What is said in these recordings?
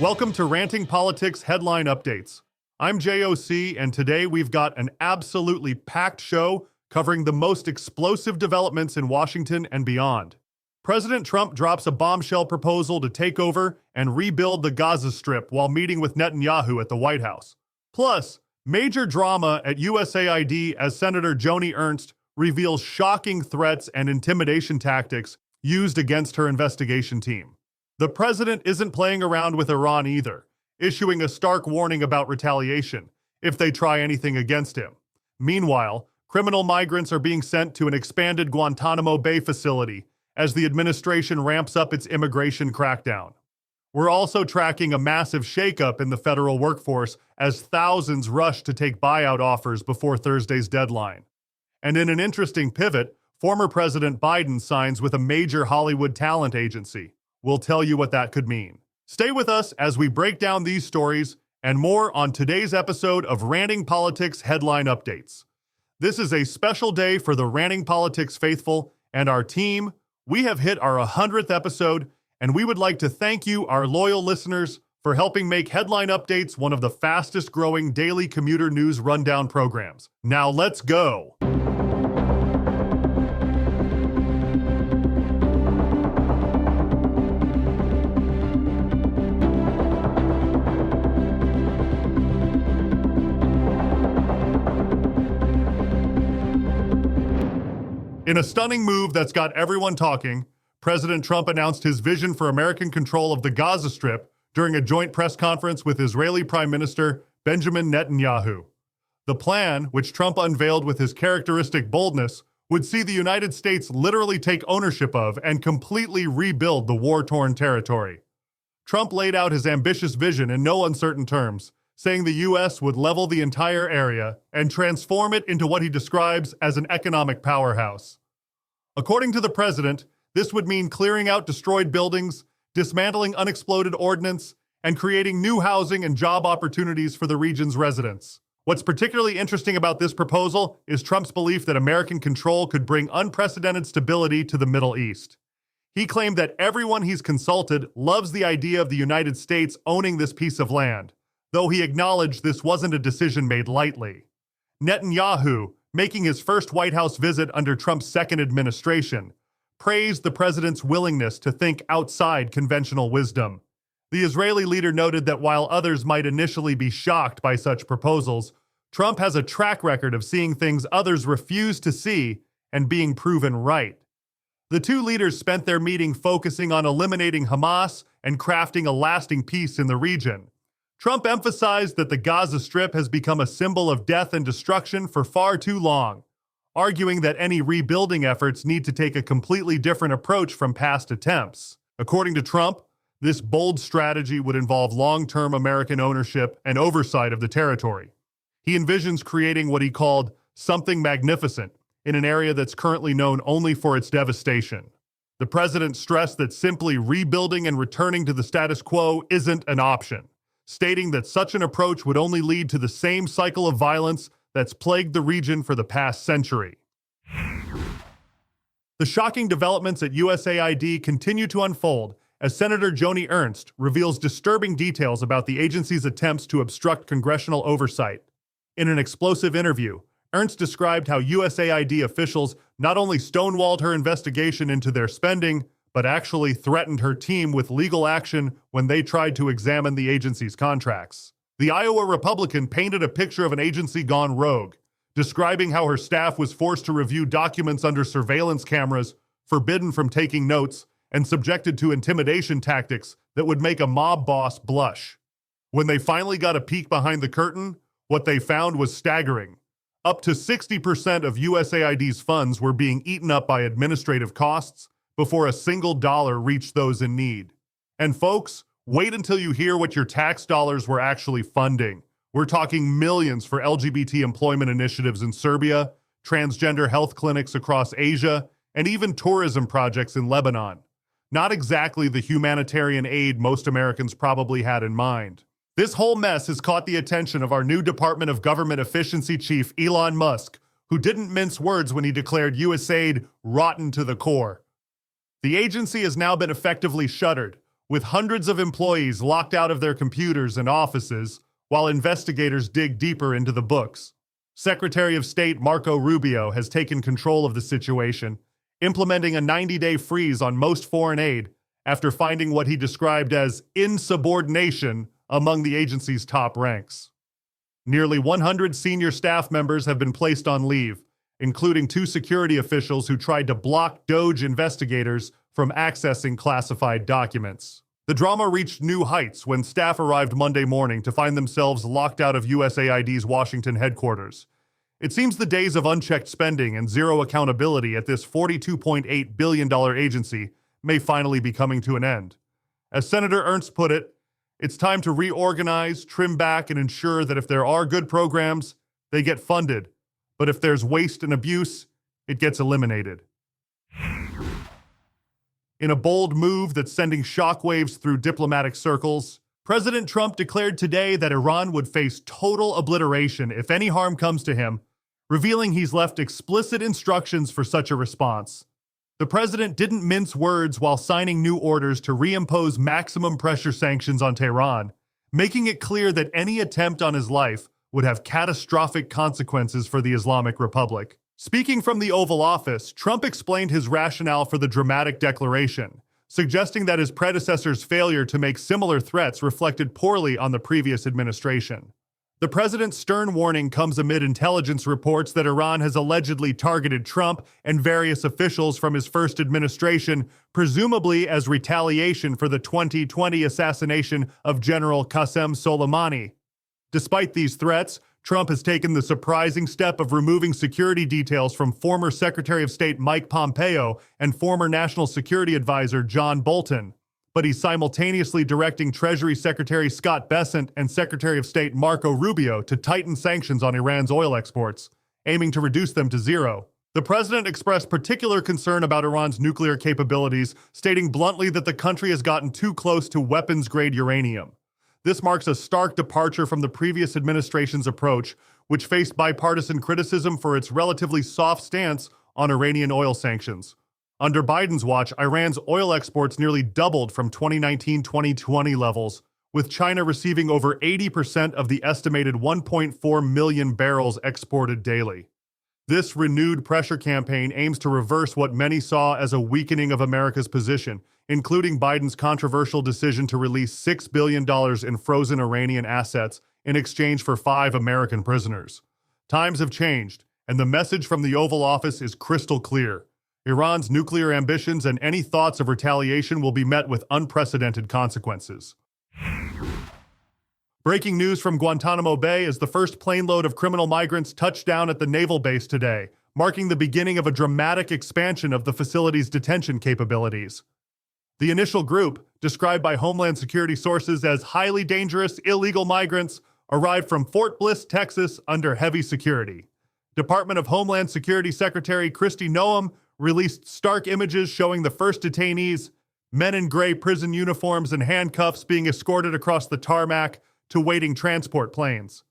Welcome to Ranting Politics Headline Updates. I'm JOC, and today we've got an absolutely packed show covering the most explosive developments in Washington and beyond. President Trump drops a bombshell proposal to take over and rebuild the Gaza Strip while meeting with Netanyahu at the White House. Plus, major drama at USAID as Senator Joni Ernst reveals shocking threats and intimidation tactics used against her investigation team. The president isn't playing around with Iran either, issuing a stark warning about retaliation if they try anything against him. Meanwhile, criminal migrants are being sent to an expanded Guantanamo Bay facility as the administration ramps up its immigration crackdown. We're also tracking a massive shakeup in the federal workforce as thousands rush to take buyout offers before Thursday's deadline. And in an interesting pivot, former President Biden signs with a major Hollywood talent agency. We'll tell you what that could mean. Stay with us as we break down these stories and more on today's episode of Ranting Politics Headline Updates. This is a special day for the Ranting Politics faithful and our team. We have hit our 100th episode, and we would like to thank you, our loyal listeners, for helping make Headline Updates one of the fastest growing daily commuter news rundown programs. Now let's go. In a stunning move that's got everyone talking, President Trump announced his vision for American control of the Gaza Strip during a joint press conference with Israeli Prime Minister Benjamin Netanyahu. The plan, which Trump unveiled with his characteristic boldness, would see the United States literally take ownership of and completely rebuild the war-torn territory. Trump laid out his ambitious vision in no uncertain terms, saying the U.S. would level the entire area and transform it into what he describes as an economic powerhouse. According to the president, this would mean clearing out destroyed buildings, dismantling unexploded ordnance, and creating new housing and job opportunities for the region's residents. What's particularly interesting about this proposal is Trump's belief that American control could bring unprecedented stability to the Middle East. He claimed that everyone he's consulted loves the idea of the United States owning this piece of land, though he acknowledged this wasn't a decision made lightly. Netanyahu, making his first White House visit under Trump's second administration, praised the president's willingness to think outside conventional wisdom. The Israeli leader noted that while others might initially be shocked by such proposals, Trump has a track record of seeing things others refuse to see and being proven right. The two leaders spent their meeting focusing on eliminating Hamas and crafting a lasting peace in the region. Trump emphasized that the Gaza Strip has become a symbol of death and destruction for far too long, arguing that any rebuilding efforts need to take a completely different approach from past attempts. According to Trump, this bold strategy would involve long-term American ownership and oversight of the territory. He envisions creating what he called something magnificent in an area that's currently known only for its devastation. The president stressed that simply rebuilding and returning to the status quo isn't an option, stating that such an approach would only lead to the same cycle of violence that's plagued the region for the past century. The shocking developments at USAID continue to unfold as Senator Joni Ernst reveals disturbing details about the agency's attempts to obstruct congressional oversight. In an explosive interview, Ernst described how USAID officials not only stonewalled her investigation into their spending, but actually threatened her team with legal action when they tried to examine the agency's contracts. The Iowa Republican painted a picture of an agency gone rogue, describing how her staff was forced to review documents under surveillance cameras, forbidden from taking notes, and subjected to intimidation tactics that would make a mob boss blush. When they finally got a peek behind the curtain, what they found was staggering. Up to 60% of USAID's funds were being eaten up by administrative costs before a single dollar reached those in need. And folks, wait until you hear what your tax dollars were actually funding. We're talking millions for LGBT employment initiatives in Serbia, transgender health clinics across Asia, and even tourism projects in Lebanon. Not exactly the humanitarian aid most Americans probably had in mind. This whole mess has caught the attention of our new Department of Government Efficiency chief, Elon Musk, who didn't mince words when he declared USAID rotten to the core. The agency has now been effectively shuttered, with hundreds of employees locked out of their computers and offices while investigators dig deeper into the books. Secretary of State Marco Rubio has taken control of the situation, implementing a 90-day freeze on most foreign aid after finding what he described as insubordination among the agency's top ranks. Nearly 100 senior staff members have been placed on leave, including 2 security officials who tried to block DOJ investigators from accessing classified documents. The drama reached new heights when staff arrived Monday morning to find themselves locked out of USAID's Washington headquarters. It seems the days of unchecked spending and zero accountability at this $42.8 billion agency may finally be coming to an end. As Senator Ernst put it, it's time to reorganize, trim back, and ensure that if there are good programs, they get funded. But if there's waste and abuse, it gets eliminated. In a bold move that's sending shockwaves through diplomatic circles, President Trump declared today that Iran would face total obliteration if any harm comes to him, revealing he's left explicit instructions for such a response. The president didn't mince words while signing new orders to reimpose maximum pressure sanctions on Tehran, making it clear that any attempt on his life would have catastrophic consequences for the Islamic Republic. Speaking from the Oval Office, Trump explained his rationale for the dramatic declaration, suggesting that his predecessor's failure to make similar threats reflected poorly on the previous administration. The president's stern warning comes amid intelligence reports that Iran has allegedly targeted Trump and various officials from his first administration, presumably as retaliation for the 2020 assassination of General Qasem Soleimani. Despite these threats, Trump has taken the surprising step of removing security details from former Secretary of State Mike Pompeo and former National Security Advisor John Bolton. But he's simultaneously directing Treasury Secretary Scott Bessent and Secretary of State Marco Rubio to tighten sanctions on Iran's oil exports, aiming to reduce them to zero. The president expressed particular concern about Iran's nuclear capabilities, stating bluntly that the country has gotten too close to weapons-grade uranium. This marks a stark departure from the previous administration's approach, which faced bipartisan criticism for its relatively soft stance on Iranian oil sanctions. Under Biden's watch, Iran's oil exports nearly doubled from 2019-2020 levels, with China receiving over 80% of the estimated 1.4 million barrels exported daily. This renewed pressure campaign aims to reverse what many saw as a weakening of America's position, including Biden's controversial decision to release $6 billion in frozen Iranian assets in exchange for 5 American prisoners. Times have changed, and the message from the Oval Office is crystal clear. Iran's nuclear ambitions and any thoughts of retaliation will be met with unprecedented consequences. Breaking news from Guantanamo Bay as the first plane load of criminal migrants touched down at the naval base today, marking the beginning of a dramatic expansion of the facility's detention capabilities. The initial group, described by Homeland Security sources as highly dangerous illegal migrants, arrived from Fort Bliss, Texas, under heavy security. Department of Homeland Security Secretary Kristi Noem released stark images showing the first detainees, men in gray prison uniforms and handcuffs, being escorted across the tarmac to waiting transport planes.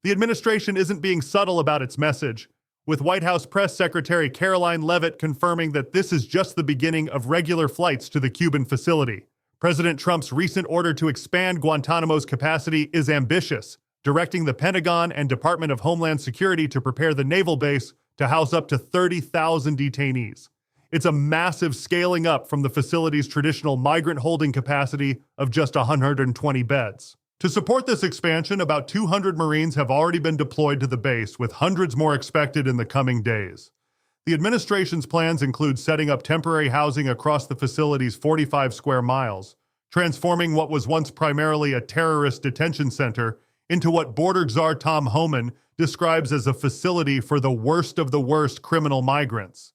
The administration isn't being subtle about its message, with White House Press Secretary Caroline Leavitt confirming that this is just the beginning of regular flights to the Cuban facility. President Trump's recent order to expand Guantanamo's capacity is ambitious, directing the Pentagon and Department of Homeland Security to prepare the naval base to house up to 30,000 detainees. It's a massive scaling up from the facility's traditional migrant holding capacity of just 120 beds. To support this expansion, about 200 Marines have already been deployed to the base, with hundreds more expected in the coming days. The administration's plans include setting up temporary housing across the facility's 45 square miles, transforming what was once primarily a terrorist detention center into what border czar Tom Homan describes as a facility for the worst of the worst criminal migrants.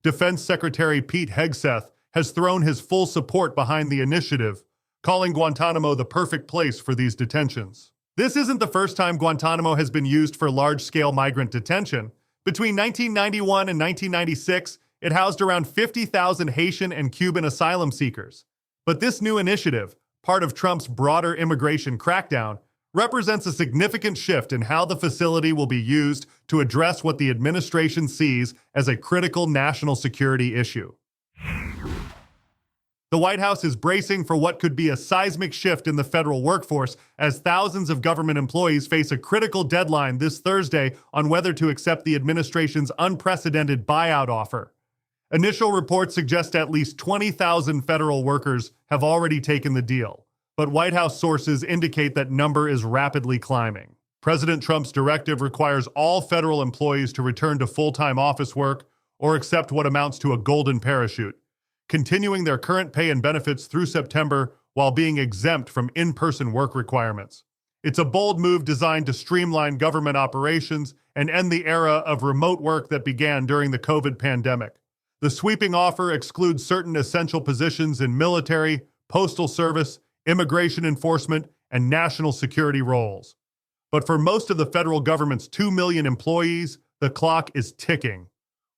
Defense Secretary Pete Hegseth has thrown his full support behind the initiative, calling Guantanamo the perfect place for these detentions. This isn't the first time Guantanamo has been used for large-scale migrant detention. Between 1991 and 1996, it housed around 50,000 Haitian and Cuban asylum seekers. But this new initiative, part of Trump's broader immigration crackdown, represents a significant shift in how the facility will be used to address what the administration sees as a critical national security issue. The White House is bracing for what could be a seismic shift in the federal workforce as thousands of government employees face a critical deadline this Thursday on whether to accept the administration's unprecedented buyout offer. Initial reports suggest at least 20,000 federal workers have already taken the deal, but White House sources indicate that number is rapidly climbing. President Trump's directive requires all federal employees to return to full-time office work or accept what amounts to a golden parachute, continuing their current pay and benefits through September while being exempt from in-person work requirements. It's a bold move designed to streamline government operations and end the era of remote work that began during the COVID pandemic. The sweeping offer excludes certain essential positions in military, postal service, immigration enforcement, and national security roles. But for most of the federal government's 2 million employees, the clock is ticking.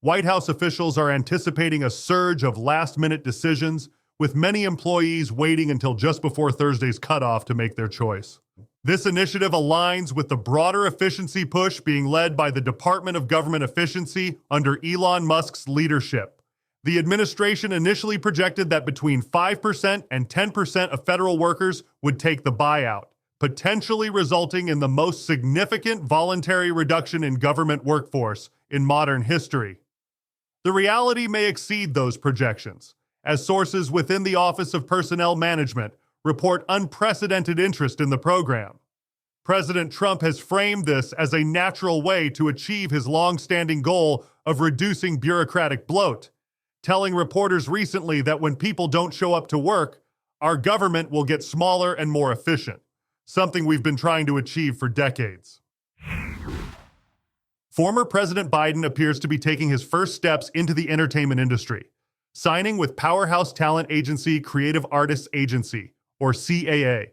White House officials are anticipating a surge of last-minute decisions, with many employees waiting until just before Thursday's cutoff to make their choice. This initiative aligns with the broader efficiency push being led by the Department of Government Efficiency under Elon Musk's leadership. The administration initially projected that between 5% and 10% of federal workers would take the buyout, potentially resulting in the most significant voluntary reduction in government workforce in modern history. The reality may exceed those projections, as sources within the Office of Personnel Management report unprecedented interest in the program. President Trump has framed this as a natural way to achieve his long-standing goal of reducing bureaucratic bloat, telling reporters recently that when people don't show up to work, our government will get smaller and more efficient, something we've been trying to achieve for decades. Former President Biden appears to be taking his first steps into the entertainment industry, signing with powerhouse talent agency Creative Artists Agency, or CAA.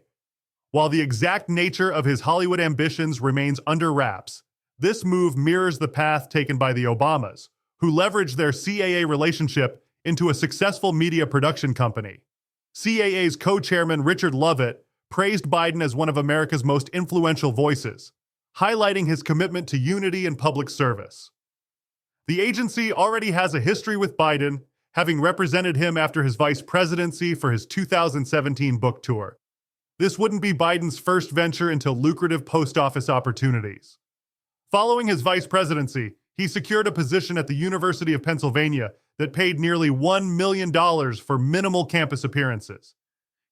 While the exact nature of his Hollywood ambitions remains under wraps, this move mirrors the path taken by the Obamas, who leveraged their CAA relationship into a successful media production company. CAA's co-chairman Richard Lovett praised Biden as one of America's most influential voices, highlighting his commitment to unity and public service. The agency already has a history with Biden, having represented him after his vice presidency for his 2017 book tour. This wouldn't be Biden's first venture into lucrative post office opportunities. Following his vice presidency, he secured a position at the University of Pennsylvania that paid nearly $1 million for minimal campus appearances.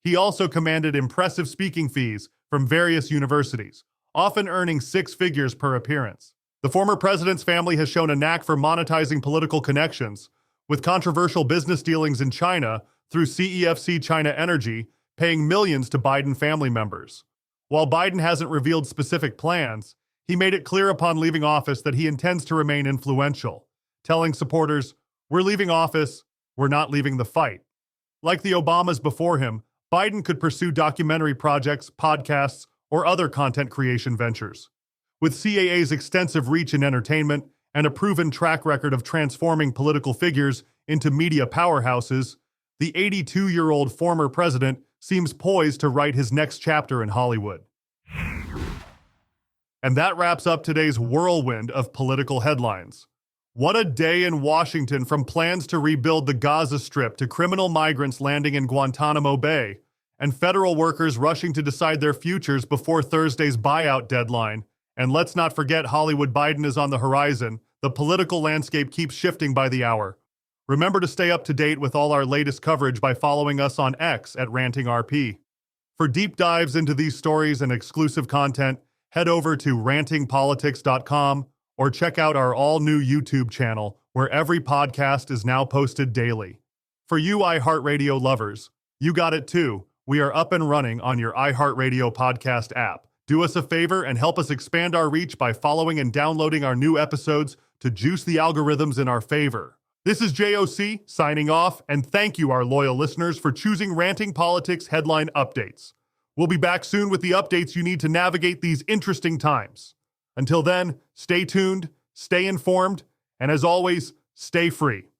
He also commanded impressive speaking fees from various universities, often earning six figures per appearance. The former president's family has shown a knack for monetizing political connections, with controversial business dealings in China through CEFC China Energy paying millions to Biden family members. While Biden hasn't revealed specific plans, he made it clear upon leaving office that he intends to remain influential, telling supporters, "We're leaving office, we're not leaving the fight." Like the Obamas before him, Biden could pursue documentary projects, podcasts, or other content creation ventures. With CAA's extensive reach in entertainment and a proven track record of transforming political figures into media powerhouses, the 82-year-old former president seems poised to write his next chapter in Hollywood. And that wraps up today's whirlwind of political headlines. What a day in Washington, from plans to rebuild the Gaza Strip to criminal migrants landing in Guantanamo Bay, and federal workers rushing to decide their futures before Thursday's buyout deadline. And let's not forget Hollywood Biden is on the horizon. The political landscape keeps shifting by the hour. Remember to stay up to date with all our latest coverage by following us on X at Ranting RP. For deep dives into these stories and exclusive content, head over to rantingpolitics.com or check out our all-new YouTube channel, where every podcast is now posted daily. For you iHeartRadio lovers, you got it too. We are up and running on your iHeartRadio podcast app. Do us a favor and help us expand our reach by following and downloading our new episodes to juice the algorithms in our favor. This is JOC signing off, and thank you, our loyal listeners, for choosing Ranting Politics Headline Updates. We'll be back soon with the updates you need to navigate these interesting times. Until then, stay tuned, stay informed, and as always, stay free.